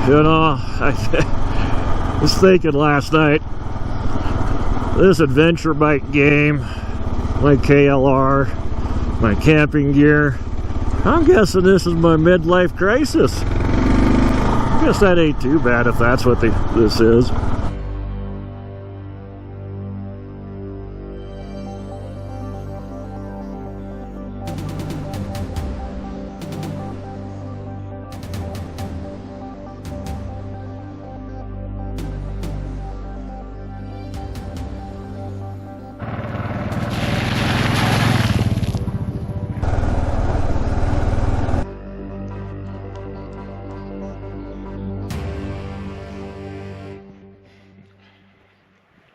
You know, I was thinking last night, this adventure bike game, my KLR, my camping gear, I'm guessing this is my midlife crisis. I guess that ain't too bad if that's what this is.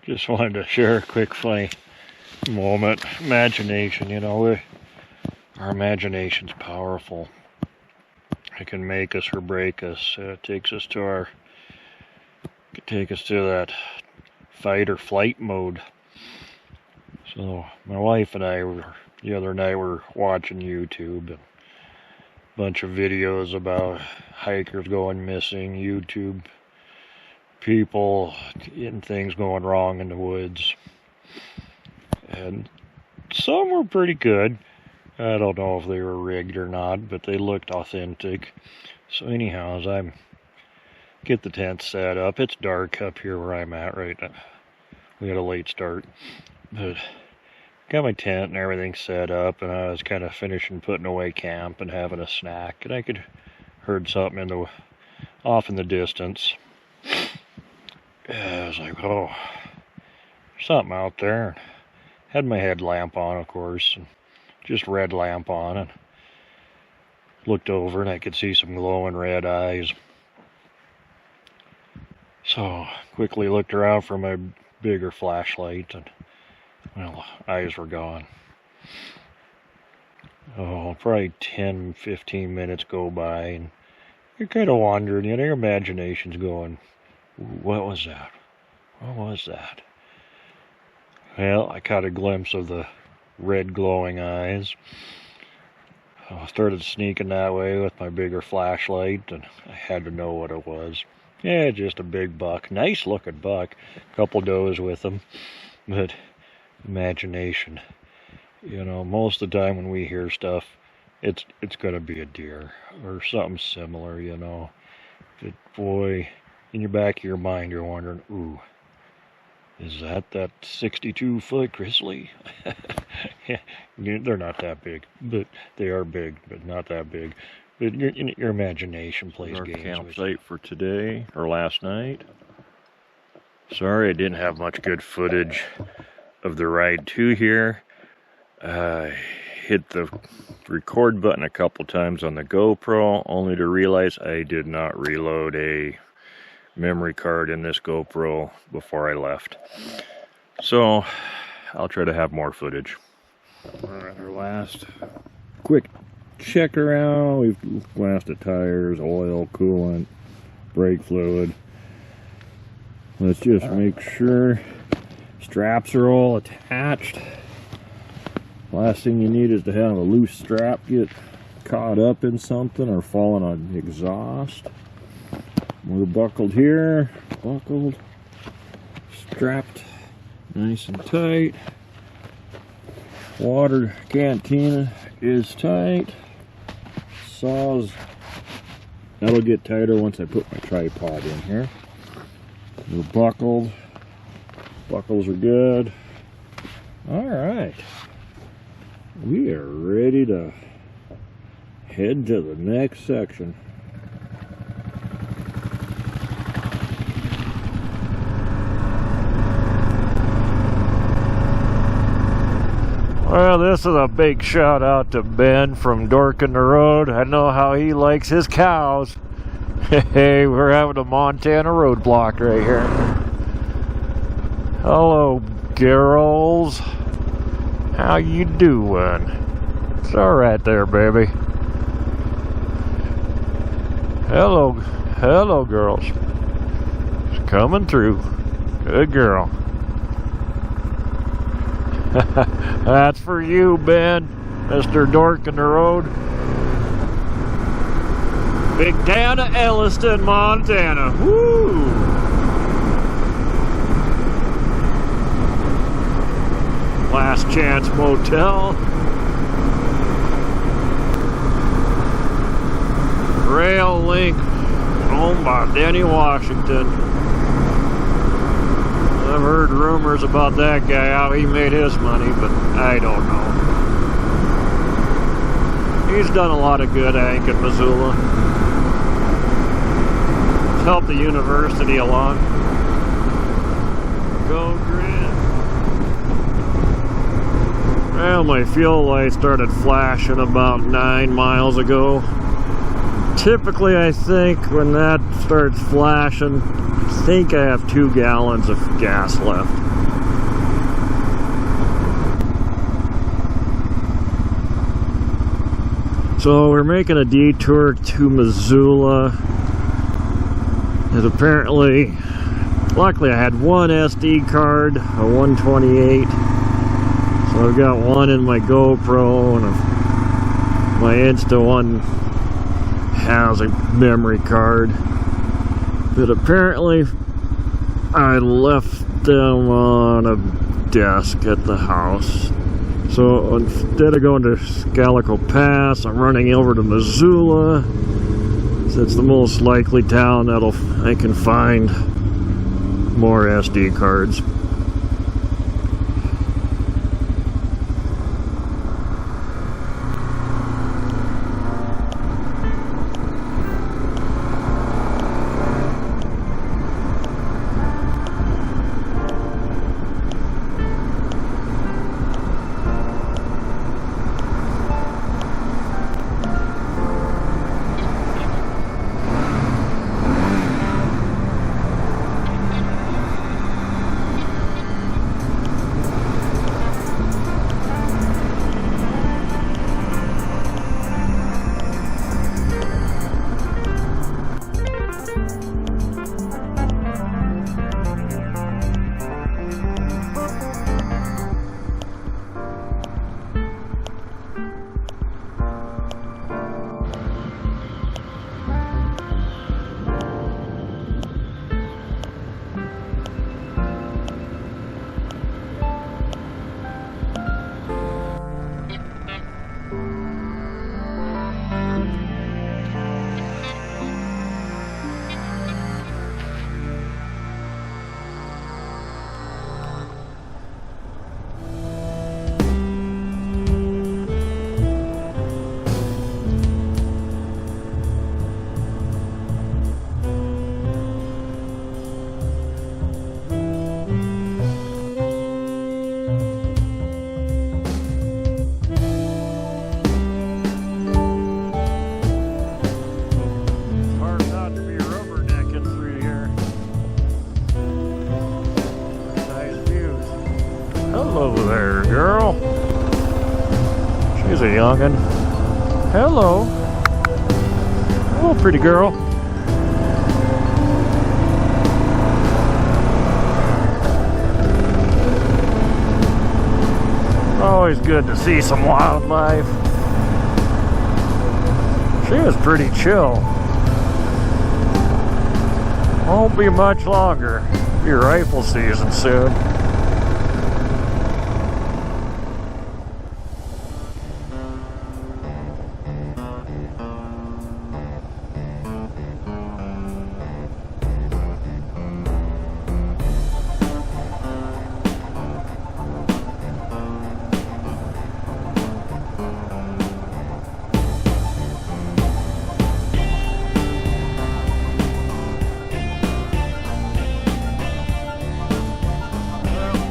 Just wanted to share a quick funny moment. Imagination, you know, our imagination's powerful. It can make us or break us. It takes us to that fight or flight mode. So my wife and I the other night were watching YouTube, and a bunch of videos about hikers going missing, YouTube people and things going wrong in the woods, and some were pretty good. I don't know if they were rigged or not, but they looked authentic. So anyhow, as I get the tent set up, it's dark up here where I'm at right now. We had a late start, but got my tent and everything set up, and I was kind of finishing putting away camp and having a snack, and I heard something off in the distance. I was like, oh, there's something out there. Had my headlamp on, of course, and just red lamp on, and looked over and I could see some glowing red eyes. So quickly looked around for my bigger flashlight, and well, eyes were gone. Oh, probably 10-15 minutes go by, and you're kind of wondering, you know, your imagination's going, what was that? What was that? Well, I caught a glimpse of the red glowing eyes. I started sneaking that way with my bigger flashlight, and I had to know what it was. Yeah, just a big buck. Nice looking buck. Couple does with him. But imagination. You know, most of the time when we hear stuff, it's going to be a deer or something similar, you know. But boy, in your back of your mind, you're wondering, ooh, is that 62-foot grizzly? Yeah, they're not that big, but they are big, but not that big. But your imagination plays games. Our campsite for today, or last night. Sorry I didn't have much good footage of the ride to here. Hit the record button a couple times on the GoPro, only to realize I did not reload a memory card in this GoPro before I left. So I'll try to have more footage. Alright, our last quick check around. We've blasted tires, oil, coolant, brake fluid. Let's just make sure straps are all attached. Last thing you need is to have a loose strap get caught up in something or falling on exhaust. We're buckled here, buckled, strapped nice and tight. Water cantina is tight. Saws, that'll get tighter once I put my tripod in here. We're buckled, buckles are good. All right, we are ready to head to the next section. Well, this is a big shout out to Ben from Dorking the Road. I know how he likes his cows. Hey, we're having a Montana roadblock right here. Hello, girls. How you doing? It's all right there, baby. Hello, girls. It's coming through. Good girl. That's for you, Ben, Mr. Dork in the Road. Big town of Elliston, Montana. Woo! Last Chance Motel. Rail Link, owned by Denny Washington. I've heard rumors about that guy, how he made his money, but I don't know. He's done a lot of good, I think, in Missoula. He's helped the university along. Go Grid. Well, my fuel light started flashing about 9 miles ago. Typically, I think when that starts flashing, I think I have 2 gallons of gas left. So we're making a detour to Missoula. And apparently, luckily I had one SD card, a 128. So I've got one in my GoPro, and my Insta1 has a memory card. But apparently I left them on a desk at the house. So instead of going to Skalkaho Pass, I'm running over to Missoula. So it's the most likely town that'll I can find more SD cards. Hello there, girl. She's a youngin'. Hello. Hello, pretty girl. Always good to see some wildlife. She was pretty chill. Won't be much longer. Be rifle season soon.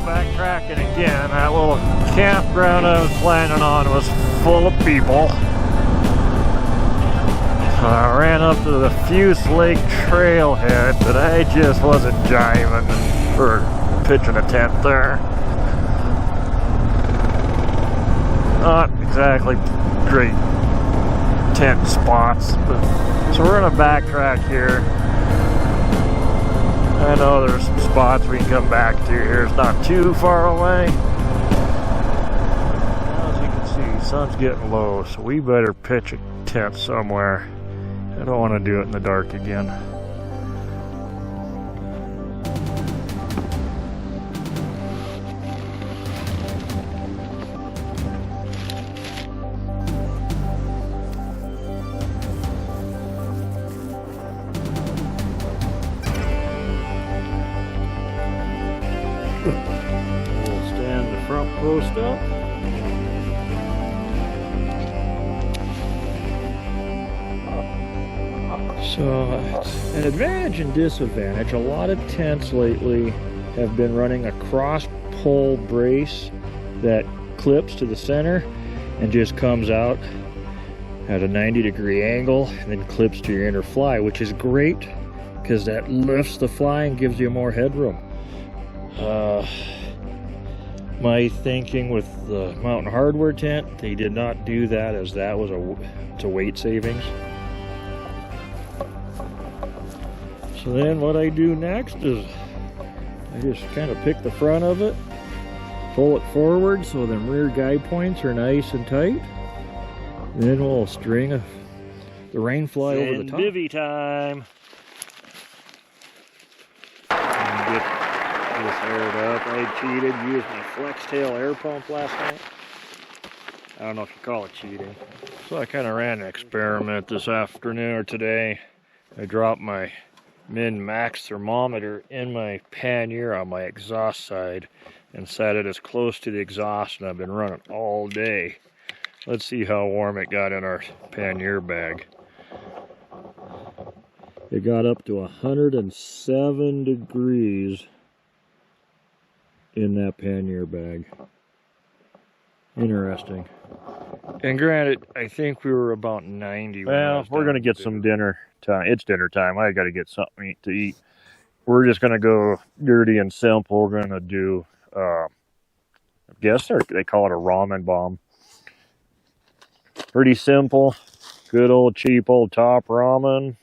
Backtracking again, that little campground I was planning on was full of people. I ran up to the Fuse Lake trailhead, but I just wasn't jiving for pitching a tent there. Not exactly great tent spots, but so we're gonna backtrack here. I know there's some spots we can come back to here. It's not too far away. As you can see, sun's getting low, so we better pitch a tent somewhere I don't want to do it in the dark again. We'll stand the front post up. So, an advantage and disadvantage. A lot of tents lately have been running a cross pole brace that clips to the center and just comes out at a 90-degree angle and then clips to your inner fly, which is great because that lifts the fly and gives you more headroom. My thinking with the Mountain Hardware tent, they did not do that, as that was a weight savings. So then what I do next is I just kind of pick the front of it, pull it forward so the rear guide points are nice and tight. And then we'll string the rain fly over the top. ZenBivy time. Get this aired up. I cheated, used my flex tail air pump last night. I don't know if you call it cheating. So I kind of ran an experiment this afternoon or today. I dropped my min-max thermometer in my pannier on my exhaust side and set it as close to the exhaust, and I've been running all day. Let's see how warm it got in our pannier bag. It got up to 107 degrees in that pannier bag. Interesting. And granted, I think we were about 90. Well, we're going to get some dinner time. It's dinner time. I got to get something to eat. We're just going to go dirty and simple. We're going to do, I guess they call it a ramen bomb. Pretty simple. Good old cheap old top ramen.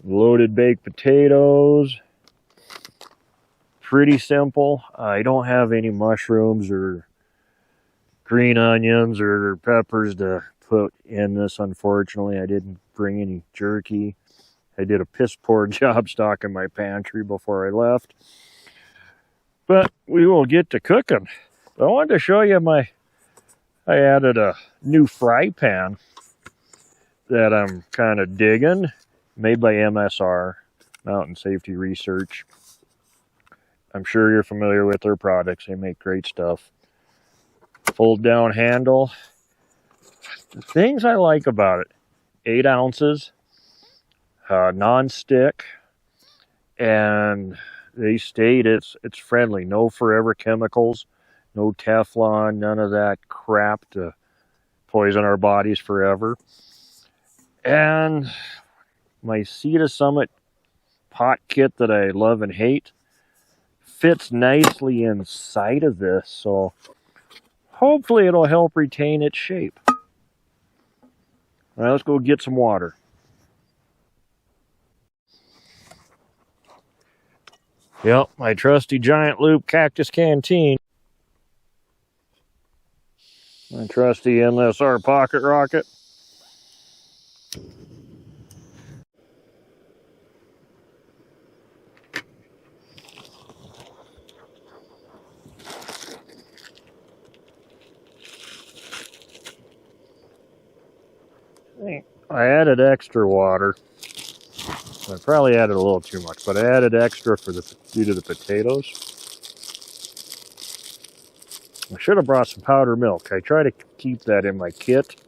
Loaded baked potatoes. Pretty simple. I don't have any mushrooms or green onions or peppers to put in this, unfortunately. I didn't bring any jerky. I did a piss poor job stocking my pantry before I left. But we will get to cooking. I wanted to show you I added a new fry pan that I'm kind of digging. Made by MSR, Mountain Safety Research. I'm sure you're familiar with their products. They make great stuff. Fold down handle. The things I like about it: 8 ounces, non-stick, and they state it's friendly. No forever chemicals, no Teflon, none of that crap to poison our bodies forever. And my Cedar Summit pot kit that I love and hate fits nicely inside of this, so hopefully it'll help retain its shape. All right, let's go get some water. Yep, my trusty Giant Loop Cactus Canteen. My trusty MSR Pocket Rocket. I added extra water. I probably added a little too much, but I added extra due to the potatoes. I should have brought some powdered milk. I try to keep that in my kit,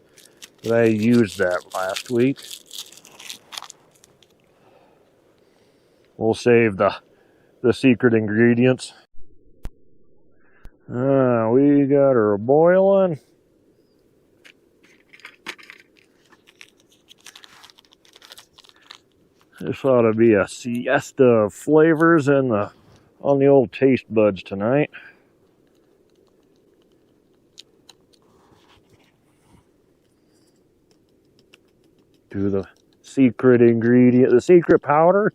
but I used that last week. We'll save the secret ingredients. We got her boiling. This ought to be a siesta of flavors on the old taste buds tonight. Do the secret ingredient, the secret powder.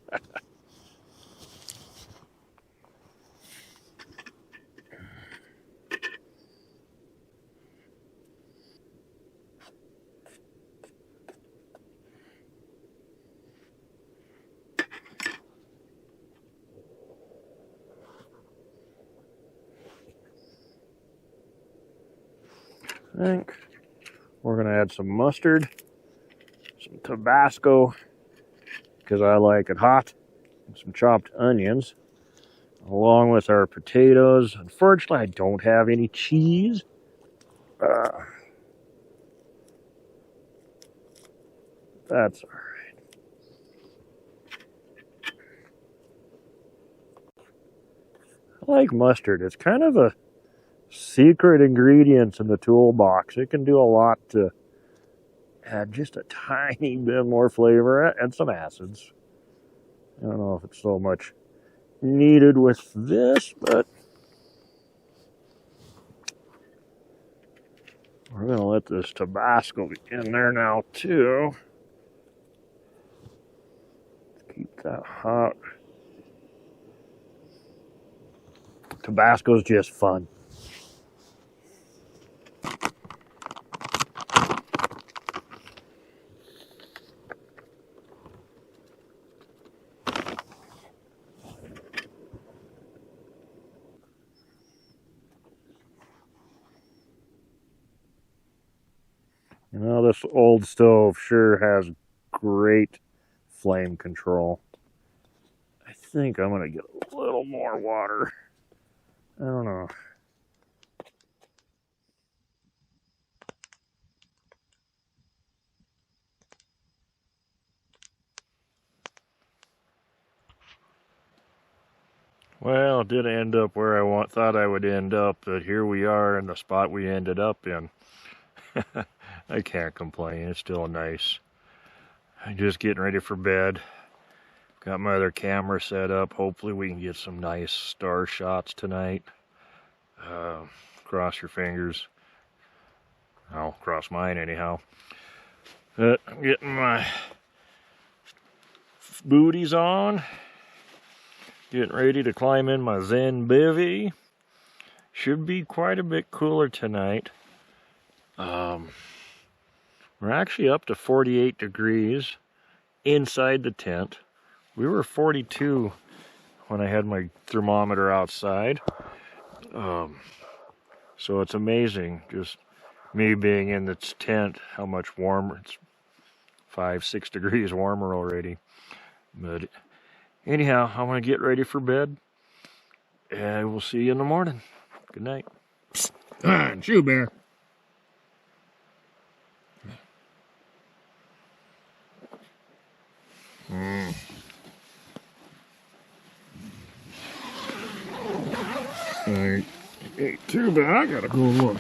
think we're going to add some mustard, some Tabasco, because I like it hot, and some chopped onions, along with our potatoes. Unfortunately, I don't have any cheese. That's all right. I like mustard. It's kind of a secret ingredient in the toolbox. It can do a lot to add just a tiny bit more flavor and some acids. I don't know if it's so much needed with this, but we're going to let this Tabasco be in there now, too. Let's keep that hot. Tabasco's just fun. You know, this old stove sure has great flame control. I think I'm going to get a little more water. I don't know. Well, it didn't end up where I thought I would end up, but here we are in the spot we ended up in. I can't complain. It's still nice. I'm just getting ready for bed. Got my other camera set up. Hopefully we can get some nice star shots tonight. Cross your fingers. I'll cross mine anyhow. But I'm getting my booties on. Getting ready to climb in my ZenBivy. Should be quite a bit cooler tonight. We're actually up to 48 degrees inside the tent. We were 42 when I had my thermometer outside. So it's amazing, just me being in this tent, how much warmer. It's 5-6 degrees warmer already. But anyhow, I'm going to get ready for bed. And we'll see you in the morning. Good night. Chew bear. Alright. Hey, too bad. I gotta go look.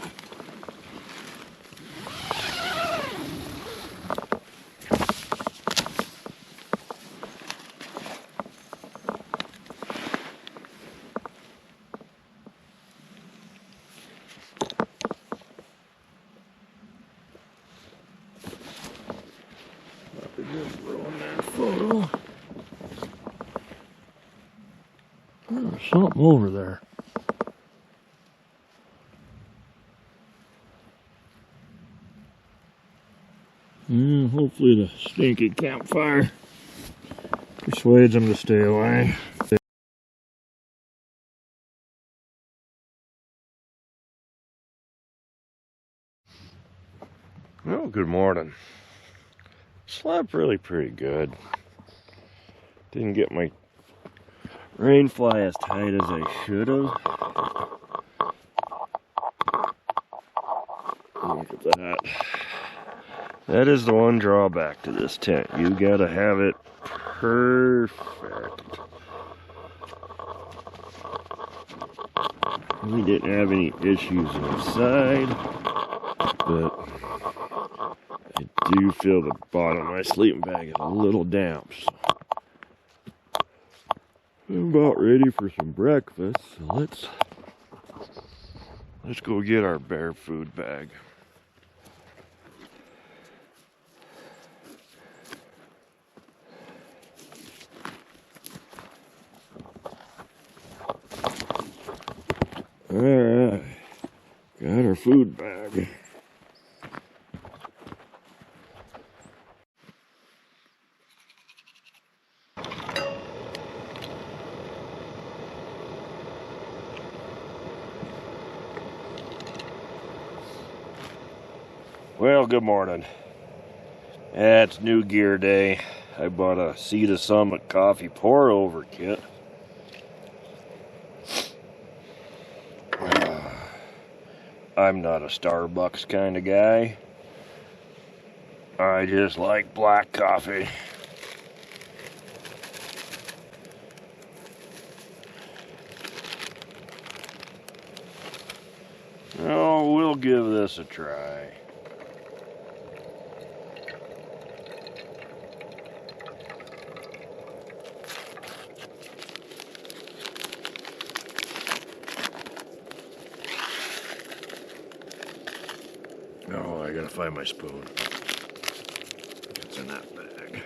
Just ruin that photo. There's something over there. Hopefully the stinky campfire persuades them to stay away. Well, good morning. Slept really pretty good. Didn't get my rain fly as tight as I should have. Look at that. That is the one drawback to this tent. You gotta have it perfect. We didn't have any issues inside, but I do feel the bottom of my sleeping bag is a little damp. So I'm about ready for some breakfast. So let's go get our bear food bag. Alright, got our food bag. Well, good morning. It's New Gear Day. I bought a Sea to Summit coffee pour-over kit. I'm not a Starbucks kind of guy. I just like black coffee. Oh, we'll give this a try. Oh, I gotta find my spoon. It's in that bag.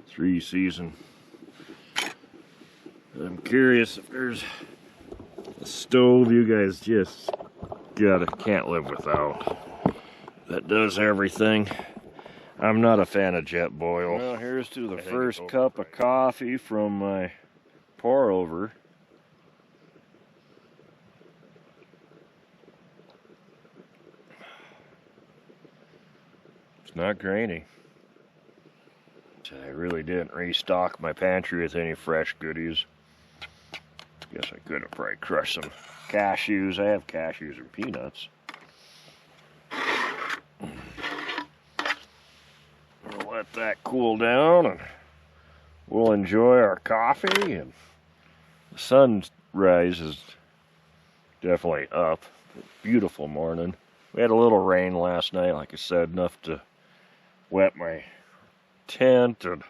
3 season. I'm curious if there's a stove you guys just can't live without. That does everything. I'm not a fan of jet boil. Well, here's to the first cup of coffee from my pour over. It's not grainy. I really didn't restock my pantry with any fresh goodies. Guess I could have probably crushed some cashews. I have cashews and peanuts. We'll let that cool down and we'll enjoy our coffee. And the sunrise is definitely up. Beautiful morning. We had a little rain last night, like I said, enough to wet my tent, and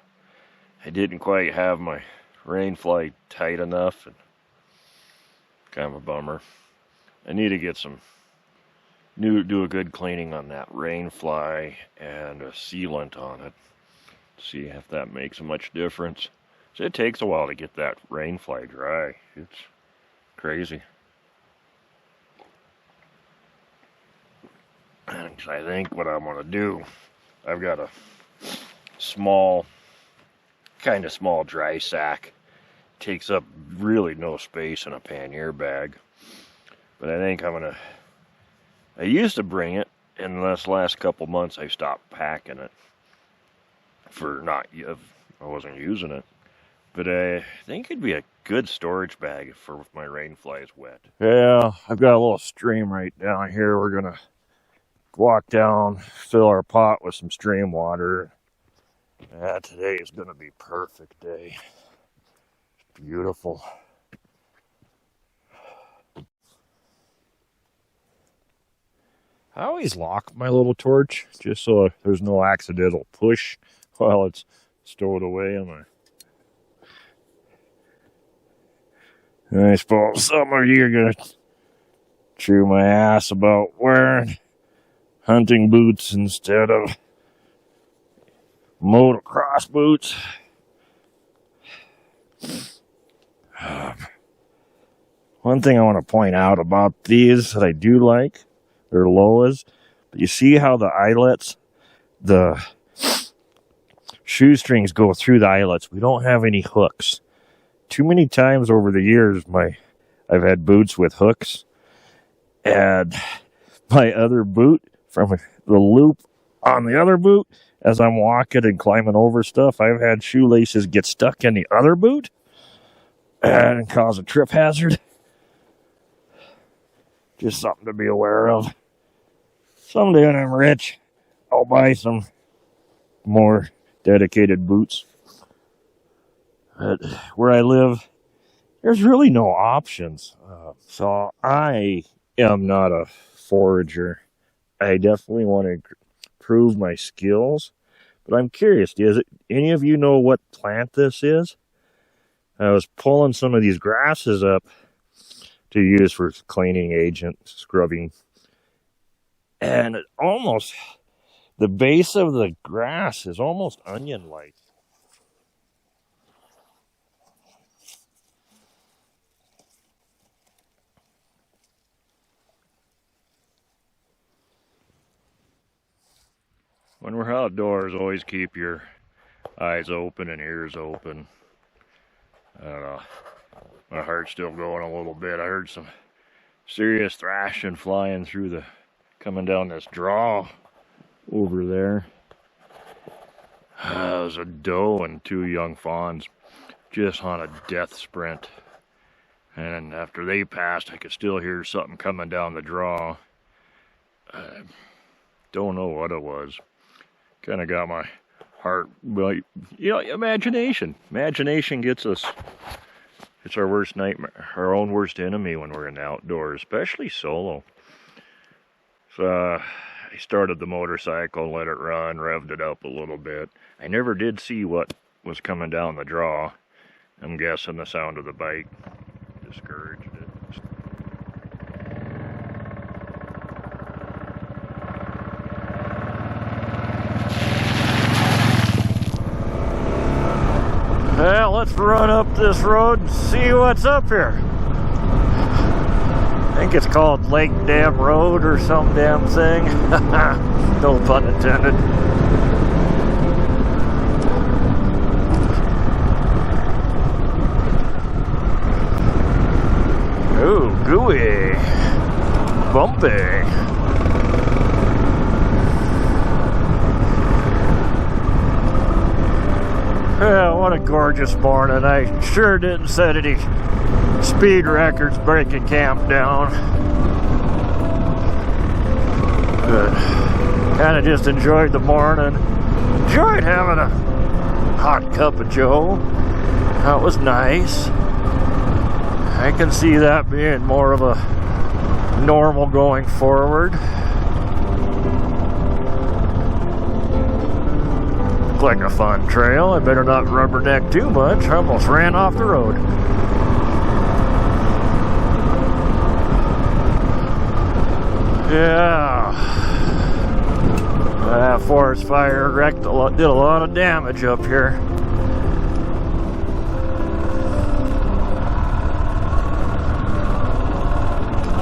I didn't quite have my rain fly tight enough, and kind of a bummer. I need to get do a good cleaning on that rain fly and a sealant on it. See if that makes much difference. So it takes a while to get that rain fly dry. It's crazy. And I think what I'm gonna do, I've got a kind of small dry sack. Takes up really no space in a pannier bag. But I think I used to bring it, and this last couple months I stopped packing it I wasn't using it. But I think it'd be a good storage bag for if my rain fly is wet. Yeah, I've got a little stream right down here. We're gonna walk down, fill our pot with some stream water. Yeah, today is gonna be a perfect day. It's beautiful. I always lock my little torch just so there's no accidental push while it's stowed away in my... I suppose some of you are gonna chew my ass about wearing hunting boots instead of motocross boots. One thing I want to point out about these that I do like, they're Loas, but you see how the eyelets, the shoestrings go through the eyelets. We don't have any hooks. Too many times over the years, I've had boots with hooks, and my other boot, from the loop on the other boot, as I'm walking and climbing over stuff, I've had shoelaces get stuck in the other boot and cause a trip hazard. Just something to be aware of. Someday when I'm rich, I'll buy some more dedicated boots. But where I live, there's really no options. So I am not a forager. I definitely want to improve my skills. But I'm curious, any of you know what plant this is? I was pulling some of these grasses up to use for cleaning agent, scrubbing. And the base of the grass is almost onion-like. When we're outdoors, always keep your eyes open and ears open. I don't know. My heart's still going a little bit. I heard some serious thrashing flying through the, coming down this draw over there. It was a doe and 2 young fawns just on a death sprint. And after they passed, I could still hear something coming down the draw. Don't know what it was. Kind of got my heart, well, you know, imagination. Imagination gets us. It's our worst nightmare, our own worst enemy when we're in the outdoors, especially solo. So I started the motorcycle, let it run, revved it up a little bit. I never did see what was coming down the draw. I'm guessing the sound of the bike discouraged it. Well, let's run up this road and see what's up here. I think it's called Lake Dam Road or some damn thing. No pun intended. Ooh, gooey. Bumpy. Well, what a gorgeous morning. I sure didn't set any speed records breaking camp down. Kind of just enjoyed the morning. Enjoyed having a hot cup of joe. That was nice. I can see that being more of a normal going forward. Like a fun trail. I better not rubberneck too much. I almost ran off the road. Yeah. That forest fire did a lot of damage up here.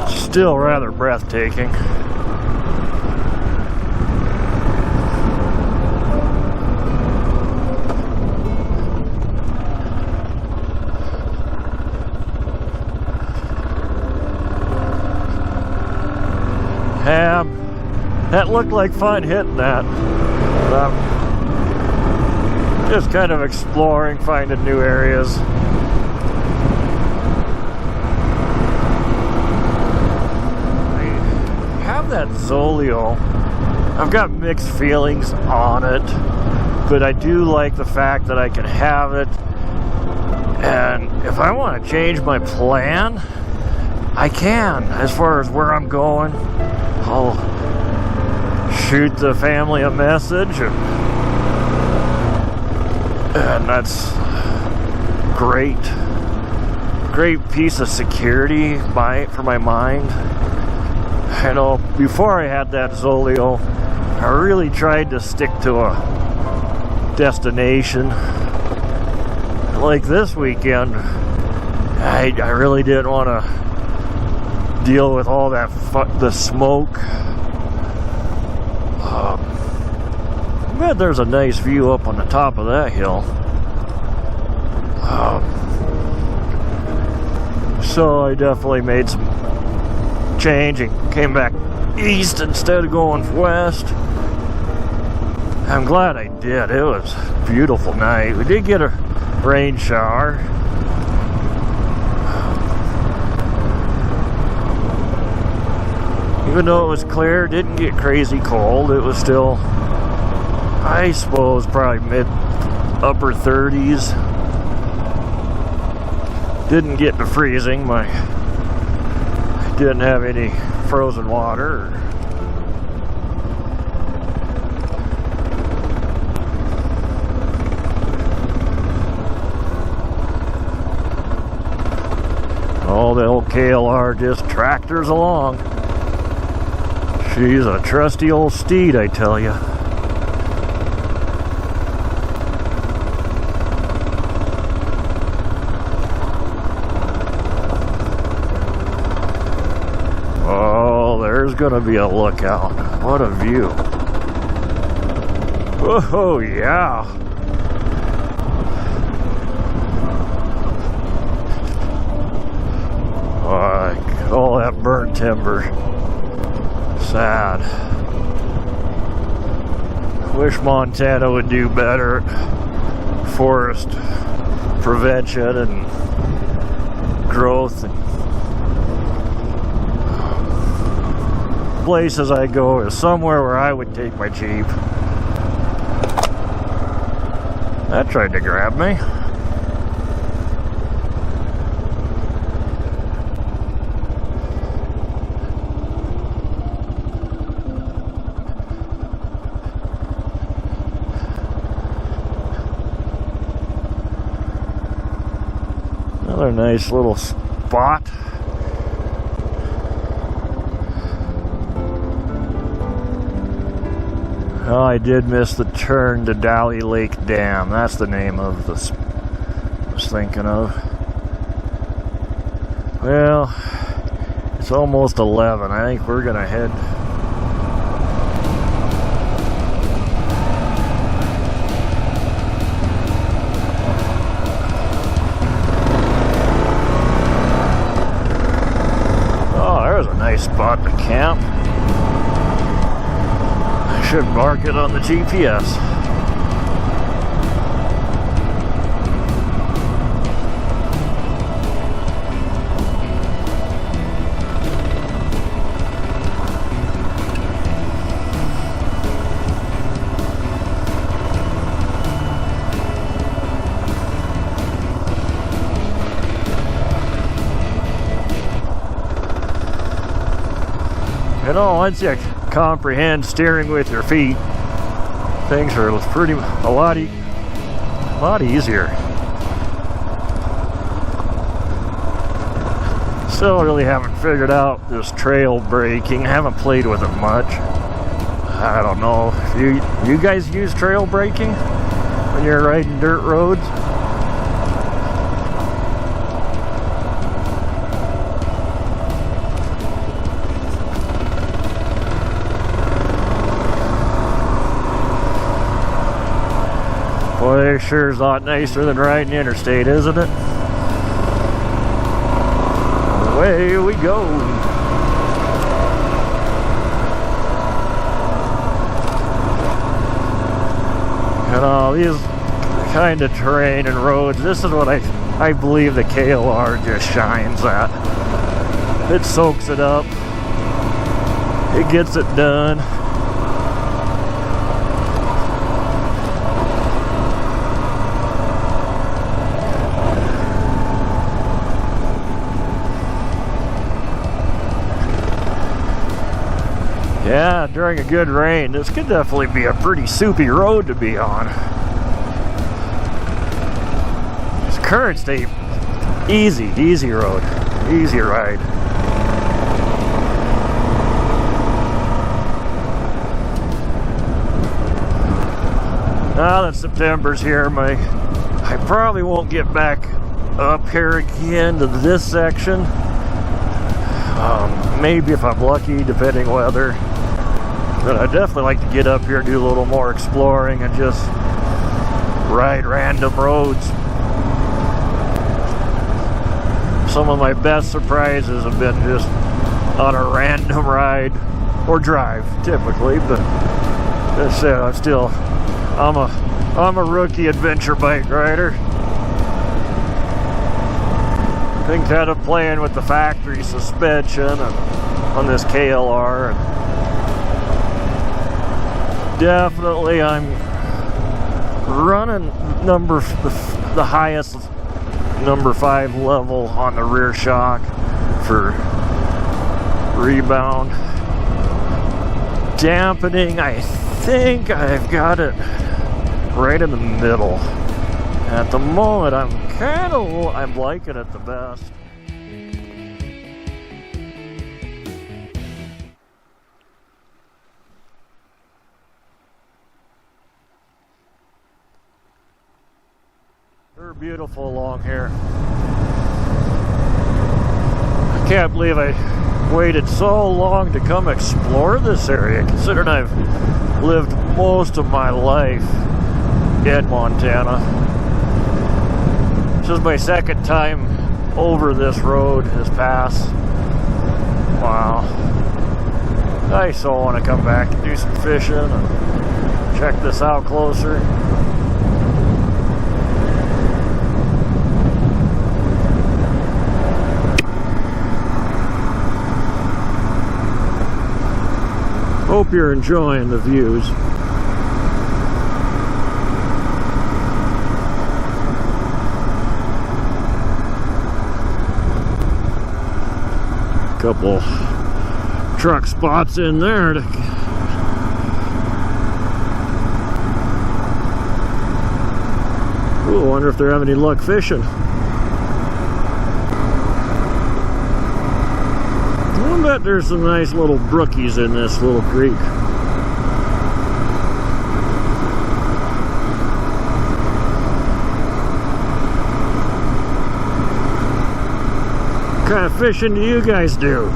Still rather breathtaking. That looked like fun hitting that. Just kind of exploring, finding new areas. I have that Zolio. I've got mixed feelings on it, but I do like the fact that I can have it. And if I want to change my plan, I can. As far as where I'm going, I'll shoot the family a message, and that's great piece of security for my mind. I know before I had that Zolio, I really tried to stick to a destination. Like this weekend, I really didn't want to deal with all that the smoke. I bet there's a nice view up on the top of that hill. So I definitely made some change and came back east instead of going west. I'm glad I did. It was a beautiful night. We did get a rain shower. Even though it was clear, it didn't get crazy cold. It was still, I suppose, probably upper 30s. Didn't get to freezing. I didn't have any frozen water. Oh, the old KLR just tractors along. She's a trusty old steed, I tell you. Oh, there's gonna be a lookout. What a view. Oh, yeah. All that burnt timber. Sad. Wish Montana would do better at forest prevention and growth. And places I go is somewhere where I would take my Jeep. That tried to grab me. Another nice little spot. Oh, I did miss the turn to Dally Lake Dam. That's the name of this I was thinking of. Well, it's almost 11. I think we're gonna head. Oh, there's a nice spot to camp. Should mark it on the GPS. You know, once you comprehend steering with your feet, things are pretty a lot easier. Still really haven't figured out this trail braking. Haven't played with it much. I don't know if you guys use trail braking when you're riding dirt roads. Boy, it sure is a lot nicer than riding interstate, isn't it? Away we go. You know, these kind of terrain and roads, this is what I believe the KLR just shines at. It soaks it up. It gets it done. Yeah, during a good rain, this could definitely be a pretty soupy road to be on. This current state, easy road, easy ride. Now that September's here, I probably won't get back up here again to this section. Maybe if I'm lucky, depending weather. But I'd definitely like to get up here and do a little more exploring and just ride random roads. Some of my best surprises have been just on a random ride or drive, typically. But as I said, I'm a rookie adventure bike rider. Been kind of playing with the factory suspension on this KLR. And definitely, I'm running the highest number 5 level on the rear shock for rebound. Dampening, I think I've got it right in the middle. At the moment, I'm liking it the best. They're beautiful along here. I can't believe I waited so long to come explore this area, considering I've lived most of my life in Montana. This is my second time over this road, this pass. Wow. Nice. So I want to come back and do some fishing and check this out closer. Hope you're enjoying the views. Couple truck spots in there to ooh, I wonder if they're having any luck fishing. I bet there's some nice little brookies in this little creek. What kind of fishing do you guys do?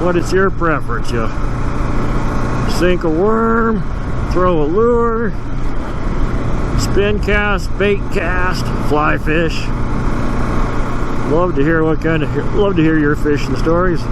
What is your preference? You sink a worm, throw a lure, spin cast, bait cast, fly fish? Love to hear love to hear your fishing stories.